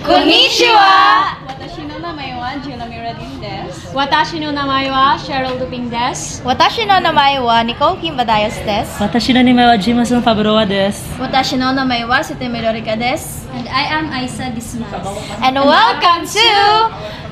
Konnichiwa! Watashi no namae wa Juna Miradin desu. Watashi no namae wa Cheryl Duping desu. Watashi no namae wa Nicole Kim Badayos desu. Watashi no namae wa Jimasun Fabroa desu. Watashi no namae wa Suteme Lorika desu. And I am Aisa Dismas. And welcome to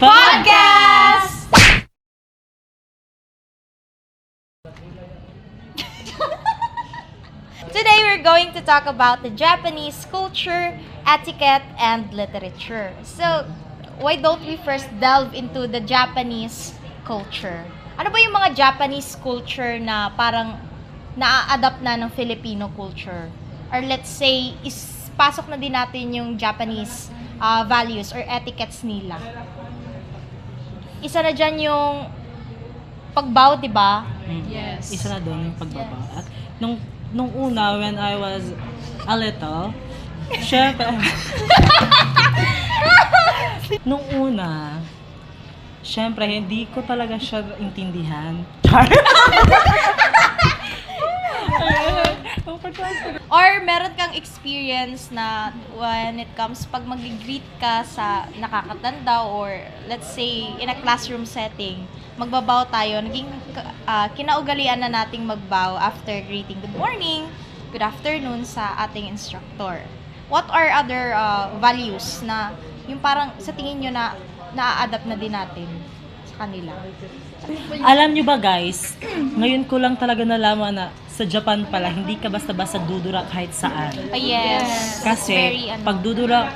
Podcast! Today we're going to talk about the Japanese culture, etiquette, and literature. So, why don't we first delve into the Japanese culture? Ano ba yung mga Japanese culture na parang naa-adapt na ng Filipino culture? Or let's say, pasok na din natin yung Japanese values or etiquettes nila. Isa na dyan yung pagbow, di ba? Yes. Isa na doon yung pagbaba. At nung una, when I was a little, syempre, nung una, syempre, hindi ko talaga siya intindihan. Or meron kang experience na when it comes pag mag-greet ka sa nakakatanda or let's say in a classroom setting, magbabaw tayo, naging kinaugalian na nating magbow after greeting good morning, good afternoon sa ating instructor. What are other values na yung parang sa tingin nyo na na-adapt na din natin sa kanila? Alam nyo ba guys, ngayon ko lang talaga nalaman na sa Japan pala, hindi ka basta-basta dudura kahit saan. Yes. Kasi pag dudura,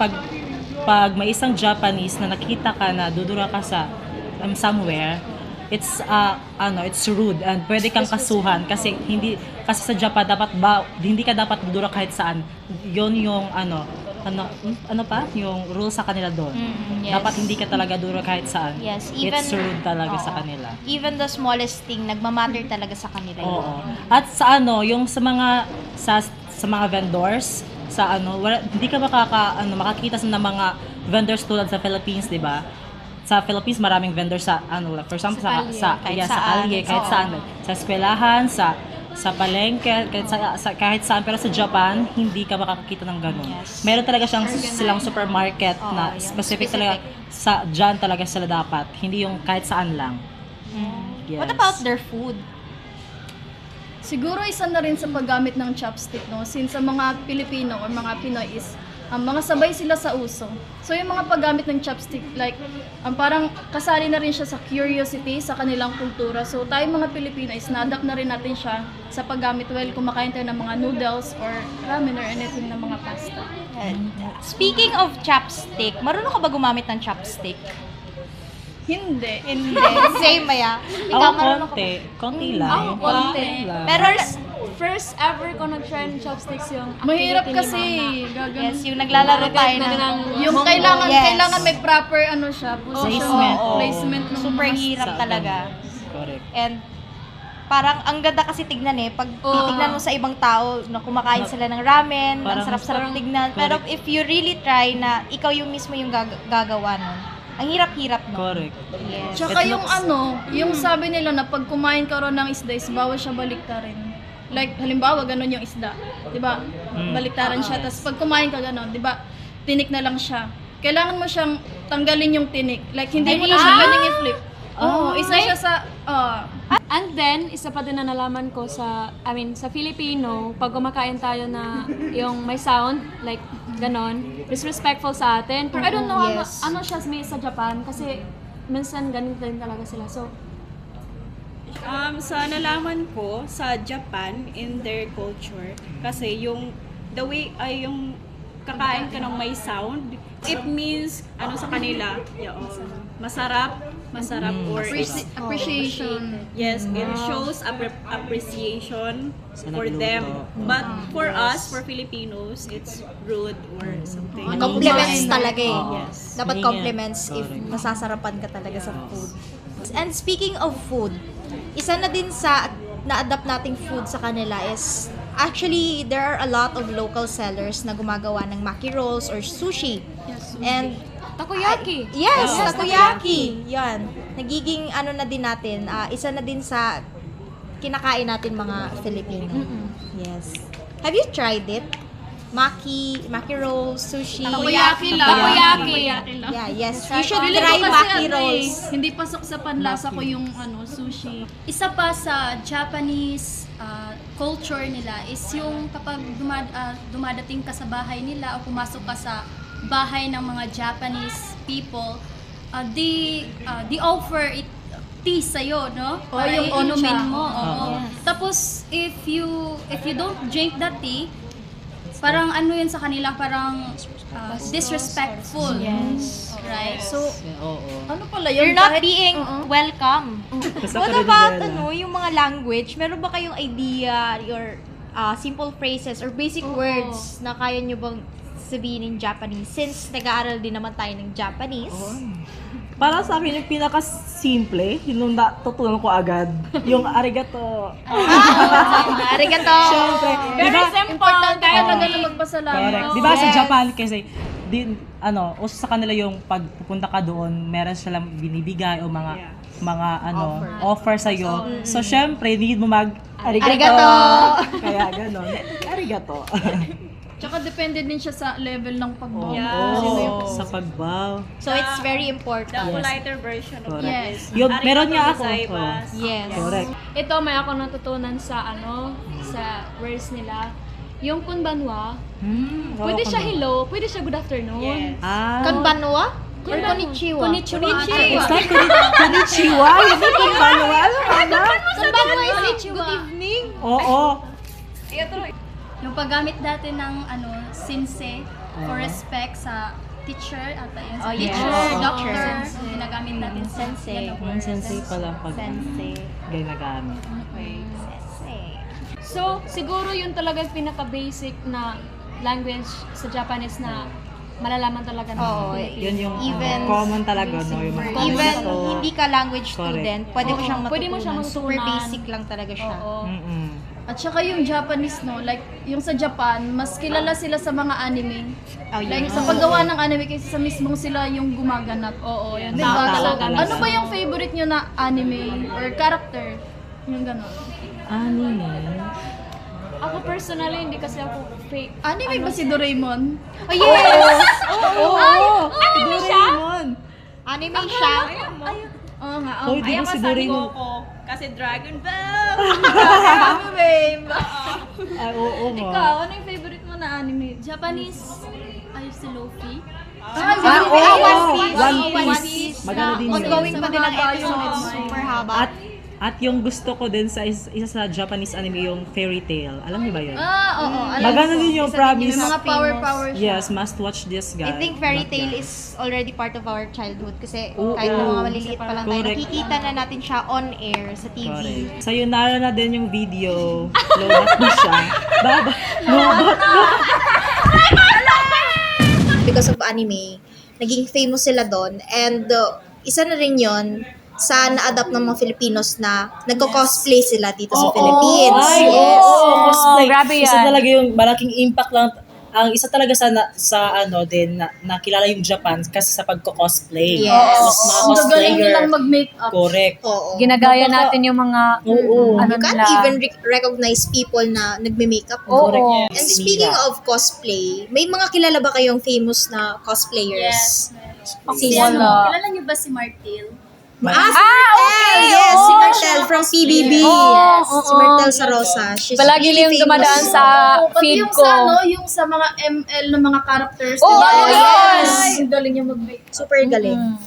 pag may isang Japanese na nakita ka na dudura ka sa somewhere, it's rude and pwede kang kasuhan kasi sa Japan hindi ka dapat dudura kahit saan. Yon yung yung rule sa kanila doon. Yes. Dapat hindi ka talaga dudura kahit saan. Yes, It's rude talaga sa kanila. Even the smallest thing, nagmamatter talaga sa kanila yun. Oo. At sa yung sa mga vendors, hindi ka makakita sa mga vendors tulad sa Philippines, 'di ba? Sa Philippines maraming vendors for example sa kalye, kahit saan, sa eskwelahan, sa palengke, kahit saan, pero sa Japan hindi ka makakakita ng ganun. Yes. Meron talaga silang supermarket na specific talaga sa dyan talaga sila dapat, hindi yung kahit saan lang. Yes. What about their food? Siguro isa na rin sa paggamit ng chopstick, no? Since sa mga Pilipino or mga Pinoy is mga sabay sila sa uso. So yung mga paggamit ng chopstick, like parang kasali na rin siya sa curiosity sa kanilang kultura. So tayo mga Pilipino is na-adapt na rin natin siya sa paggamit kumakain tayo ng mga noodles or ramen or anything na mga pasta. Speaking of chopstick, marunong ka ba gumamit ng chopstick? Hindi. Same maya. Ikaw marunong ka ba? Konti lang. Ako, konti. Pero First ever ko nag-try ng chopsticks yung Mahirap activity kasi ni Mama. gagawin. yes, yung naglalaro tayo ng Yung Mongol. kailangan may proper siya, position, Placement. placement ng Super mga- hirap talaga. Correct. And parang ang ganda kasi tignan pag titignan mo sa ibang tao na kumakain sila ng ramen, ang Parang- sarap-sarap tignan. Pero if you really try na ikaw yung mismo yung gagawa nun, ang hirap-hirap no. Correct. Yes. Tsaka It yung looks- yung sabi nila na pag kumain ka ron ng isda is bawal siya baliktarin. Like, halimbawa, ganun yung isda. Diba? Baliktaran siya. Tapos pag kumain ka ganun, diba? Tinik na lang siya. Kailangan mo siyang tanggalin yung tinik. Like, hindi mo na siya ganyan i-flip. Oo, isa siya sa... And then, isa pa din na nalaman ko sa Filipino, pag kumakain tayo na yung may sound, like ganon, disrespectful sa atin. Pero I don't know Yes. ano siya sa Japan, kasi minsan ganito din talaga sila. So, Sa nalaman ko sa Japan in their culture kasi yung the way ay yung kakain ka ng may sound, it means sa kanila masarap or appreciation. yes, it shows appreciation Sa for nagluto. them, but for us, for Filipinos, it's rude or something. Compliments talaga Yes. Dapat Hindi compliments nga. if Correct. nasasarapan ka talaga sa food. And speaking of food, isa na din sa na-adapt nating food sa kanila is actually there are a lot of local sellers na gumagawa ng maki rolls or sushi. And takoyaki. yes, takoyaki. Yan. Nagiging na din natin, isa na din sa kinakain natin mga Filipino. Yes. Have you tried it? maki rolls, sushi. Takoyaki lang. Takoyaki. Yeah, yes. You should Feeling try ko kasi maki ano eh, rolls. hindi pasok sa panlasa ko yung sushi. Isa pa sa Japanese culture nila is yung kapag dumadating ka sa bahay nila o pumasok ka sa bahay ng mga Japanese people, they offer it tea sa'yo, no? Oh, Para yung inumin ocha. mo. Oo. Tapos, if you don't drink that tea, parang ano yun sa kanila, parang disrespectful. Yes. Right? So, Oo. ano pala yun? You're not Kahit- being Oo. welcome. Kasi What ako rin about nila. yung mga language? Meron ba kayong idea, your simple phrases or basic words na kaya nyo bang sabihin in Japanese? Since nag-aaral din naman tayo ng Japanese. Para sa akin, yung pinaka-simple, yung natutunan ko agad, yung arigato. Arigato! Siyempre. Very simple. Importante Kahit talaga na magpasalamat. Correct. Di ba sa Japan kasi uso sa kanila yung pag pupunta ka doon, meron silang binibigay o mga offer sa iyo. So syempre, need mo mag arigato. Kaya ganon. Arigato. Tsaka depende din siya sa level ng pagbawa. Oo, sa pagbaw. So it's very The important. politer version of Correct. Yes. Yung meron nga ako. gozaimasu. Yes. Correct. Ito, may ako natutunan sa sa words nila. Yung kunbanwa, pwede siya hello, pwede siya good afternoon. Yes. Konbanwa? Or konnichiwa? Konnichiwa. It's like konnichiwa. Hindi konbanwa. Ano? Konbanwa is good evening. Oo. Yung paggamit dati ng sensei for respect sa teacher at yun. Oh, yes. Teacher, Oo. doctor. Sensei. So, ginagamit natin Sensei. ganun. Sensei pala pag Sensei. ginagamit. Sensei. So, siguro yun talaga yung pinaka-basic na language sa Japanese na malalaman talaga ng Oo. Yun yung Even- common talaga, no? Yung mga Even arigato. hindi ka language Correct. student, pwede mo siyang matutunan. Pwede mo siyang Super matutunan. basic lang talaga siya. Oo. Mm-mm. At saka yung Japanese, no, like, yung sa Japan, mas kilala sila sa mga anime. Oh, Like, yes. sa paggawa ng anime, kasi sa mismong sila yung gumaganap. Oo, yun. Diba? Tama, So, talaga. ano ba yung favorite nyo na anime or character? Yung gano'n. Anime. Ako personally, hindi kasi ako fake. Anime ba si Doraemon? Oh, yes! Anime siya? Anime siya. Oo nga. Hoy, di ba si Doraemon? Coco. Kasi Dragon Ball. babe. Ay, oo nga. Ikaw, ano yung favorite mo na anime? Japanese? Ay, si Luffy? One Piece. Maganda din yun. Ongoing Sa pa din ang mga episodes. bayo. Super haba. At yung gusto ko din sa isa sa Japanese anime yung Fairy Tail. Alam niyo ba yun? Oo. Alam Maganda ko. din yung May promise. mga power siya. Yes, must watch this guy. I think Fairy That Tail guy. is already part of our childhood kasi Oo. kahit na mga maliliit pa lang tayo, Correct. nakikita na natin siya on air sa TV. Correct. Sayonara na din yung video. Lobat na siya. Baba. Lobat na. Because of anime, naging famous sila doon. And isa na rin yon sa na-adapt ng mga Filipinos na nagko-cosplay sila dito sa Philippines. Ay, Yes. cosplay. grabe yan. Isa talaga yung malaking impact lang. Ang isa talaga sa nakilala yung Japan kasi sa pagko-cosplay. Yes. Mas mga Ang gagaling cosplayer. nilang mag-makeup. Correct. Oo. Ginagaya natin yung mga Oo. ano You can't nila. even recognize people na nagme-makeup. Oo. Correct. And speaking of cosplay, may mga kilala ba kayong famous na cosplayers? Si Wala. kilala niyo ba si Martil? Si Martel! Yes, si Martel from PBB. Yes, si Martel Sarosa. She's Palagi really yung famous. dumadaan sa Pati feed yung ko. sa yung sa mga ML na mga characters. Oo, diba? yes! Ang galing niya mag-make. Super galing.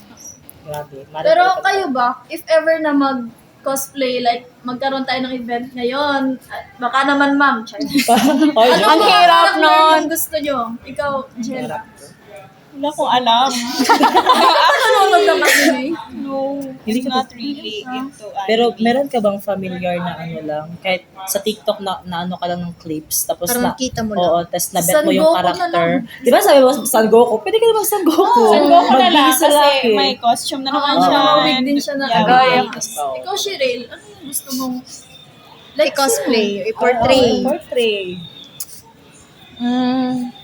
Grabe. Pero kayo ba, if ever na mag-cosplay, like magkaroon tayo ng event ngayon, baka naman ma'am, Ang hirap nun. Yung gusto nyo? Ikaw, Jenna. Wala ko alam. Nanonood ka kasi No, Hindi ka not really into anime. Pero meron ka bang familiar na ano lang? Kahit sa TikTok na ano ka lang ng clips, tapos Parang na, kita mo lang. oo, tapos nabet San mo yung Goku na character. lang. Di ba sabi mo, San Goku? Pwede ka naman San Goku. San Goku na lang Magbihis kasi lalaki. may costume na naman Oo, siya. wig din siya na Yeah, agaya. wig. Oo. Ikaw, Shirel, ano yung gusto mong Like cosplay, i-portray. Portray.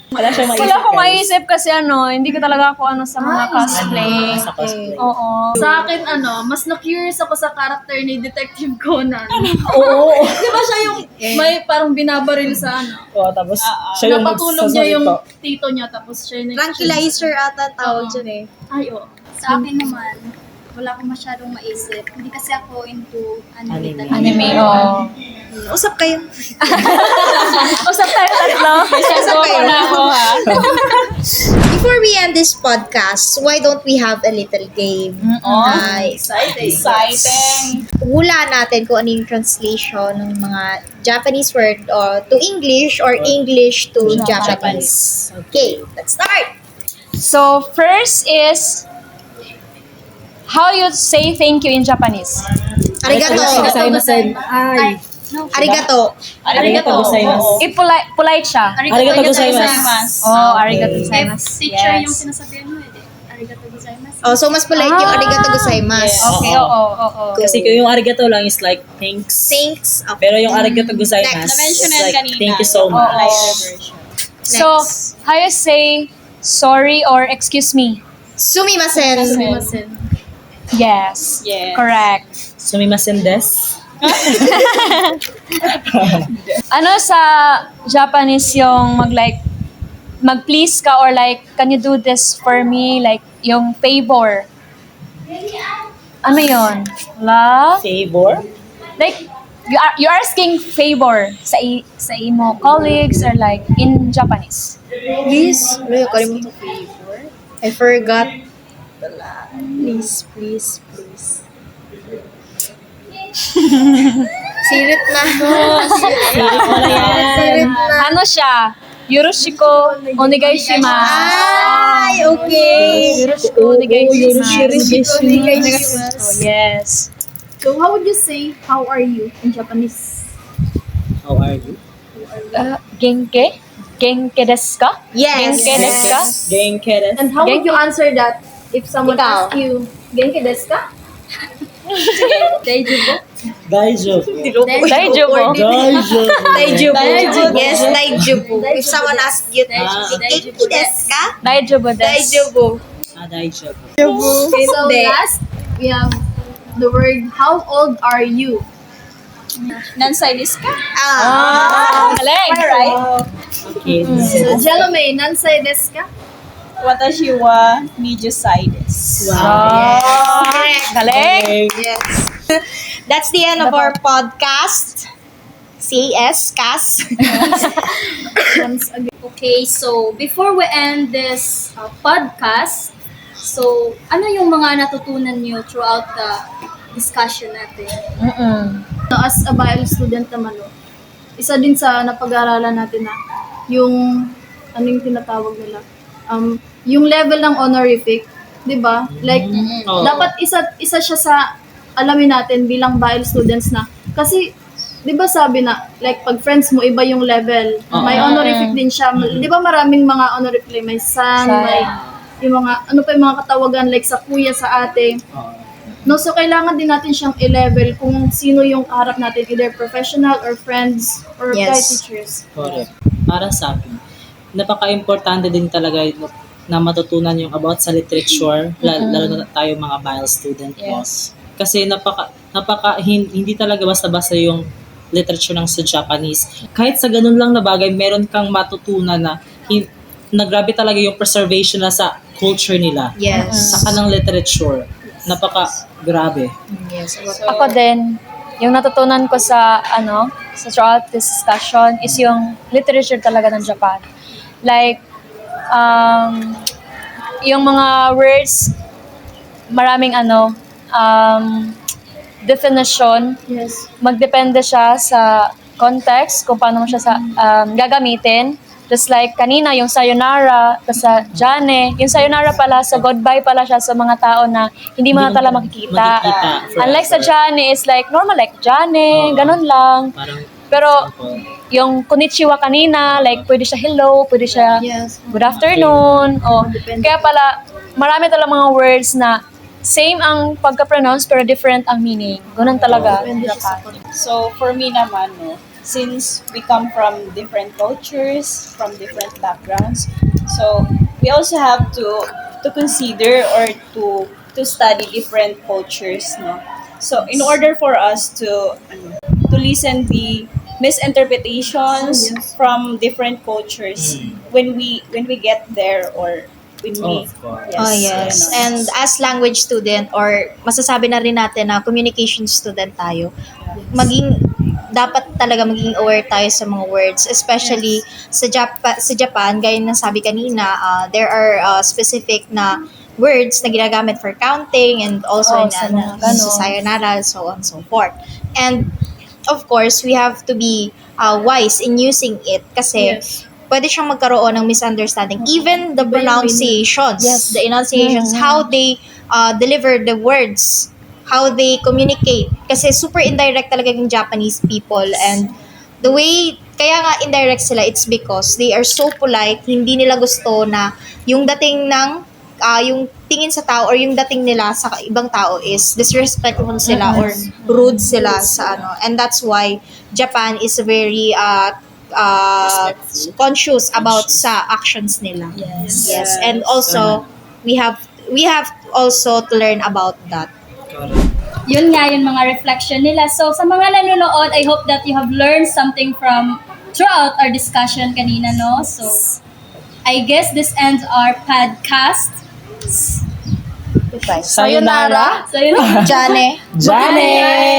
Wala siyang maisip. Wala akong guys. maisip kasi hindi ko talaga ako sa mga cosplay. Sa cosplay. Oo. Sa akin, mas na-curious ako sa character ni Detective Conan. Oo. Di ba siya yung may parang binabaril sa Oo, tapos siya yung napatulog niya yung magsasalita. tito niya, tapos siya yung Tranquilizer ata tawag Oo. dyan eh. Ay, oo. Sa akin naman, wala akong masyadong maisip. Hindi kasi ako into anime. Anime, oo. Usap kayo. Usap tayo tatlo. Usap kayo. ha. Before we end this podcast, why don't we have a little game? Nice. Exciting! Hula natin kung ano yung translation ng mga Japanese word to English or English to Japanese. Okay, let's start. So, first is, how you say thank you in Japanese? Arigato. Ay. Arigato. Arigato gozaimasu. Polite siya. Arigato gozaimasu. Oh, arigato If gozaimasu. teacher yung Yes. sinasabihan mo, arigato gozaimasu. Oh, so mas polite yung arigato gozaimasu. Okay, oo. Kasi kung yung arigato lang is like thanks. Thanks. Okay. Pero yung arigato gozaimasu Next. is Na-mentionan like kanina. thank you so much. Lighter version. So, how you say sorry or excuse me? Sumimasen. Sumimasen. Yes. Yes. Correct. Sumimasen desu. Ano sa Japanese yung mag-please ka or like, can you do this for me? Like, yung favor. Ano yun? Favor? Like, you're asking favor sa imo colleagues or like in Japanese. Please. Ano yung kalimutan ko? I forgot. Please. Sirit na. Sirit na. Ano siya? Yoroshiku onegaishimasu. Ay, okay. Yoroshiku onegaishimasu. Onegaishimasu. Oh, yes. So, how would you say, how are you in Japanese? How are you? Genke? Genke desu ka? Yes. Genke desu ka? Genke desu. And how would you answer that if someone Ikaw. asks you, Genki desu ka? Daijoubu? Daijoubu. Daijobu. Daijoubu. Yes, Daijubu. If someone asks you, Genki desu ka? Daijobu desu. Daijubu. Daijoubu. Okay, so Hindi. last, we have the word, how old are you? Nansai desu ka? Galing. Okay. So, Jelome, nansai desu ka? Watashi wa 20 歳です。Galing. Yes. That's the end of our podcast. CAS. Once again. Okay, so before we end this podcast, so ano yung mga natutunan niyo throughout the discussion natin? As a bio student naman, isa din sa napag-aaralan natin na yung anong tinatawag nila, yung level ng honorific, 'di ba? Like Oo. dapat isa siya sa alamin natin bilang bio students na kasi 'di ba sabi na like pag friends mo iba yung level, may honorific din siya. 'Di ba maraming mga honorific, may san, may yung mga ano pa yung mga katawagan like sa kuya, sa ate. No, so kailangan din natin siyang i-level kung sino yung harap natin, either professional or friends or Yes. kahit teachers. Correct. Para sa akin, napaka-importante din talaga na matutunan yung about sa literature, lalo na tayo mga bio student po. Kasi hindi talaga basta-basta yung literature ng sa Japanese. Kahit sa ganun lang na bagay, meron kang matutunan na grabe talaga yung preservation na sa culture nila. Yes. Sa kanang literature. Grabe. Yes. Ako din, yung natutunan ko sa throughout this discussion is yung literature talaga ng Japan. Like, yung mga words, maraming definition, Yes. magdepende siya sa context, kung paano mo siya gagamitin. Just like kanina, yung sayonara, sa jane, yung sayonara pala, sa goodbye pala siya sa mga tao na hindi mo na talaga makikita. Unlike sa jane, is like normal, like jane, ganun lang. Parang, Pero yung konnichiwa kanina, like pwede siya hello, pwede siya Yes. good afternoon. O, Depende. kaya pala, marami talaga mga words na same ang pagka-pronounce pero different ang meaning. Ganun talaga. Depende siya sa Japan. So, for me naman, since we come from different cultures, from different backgrounds. So we also have to consider or to study different cultures, no. So in order for us to listen the misinterpretations from different cultures when we get there or when we Oh, yes. ano. And as language student or masasabi na rin natin na communication student tayo, dapat talaga maging aware tayo sa mga words, especially sa Japan, gaya ng sabi kanina, there are specific na words na ginagamit for counting and also sa mga sa ganon. sayonara, so on and so forth. And of course, we have to be wise in using it kasi pwede siyang magkaroon ng misunderstanding. Even the pronunciations, Yes. the enunciations, how they deliver the words, how they communicate. Kasi super indirect talaga yung Japanese people. And the way, kaya nga indirect sila, it's because they are so polite, hindi nila gusto na yung dating ng, yung tingin sa tao or yung dating nila sa ibang tao is disrespectful sila or rude sila sa ano. And that's why Japan is very conscious about sa actions nila. Yes. And also we have also to learn about that. Yun nga yung mga reflection nila. So sa mga nanonood, I hope that you have learned something from throughout our discussion kanina, no? So I guess this ends our podcast. Sayonara. Sayonara. Jane. Jane!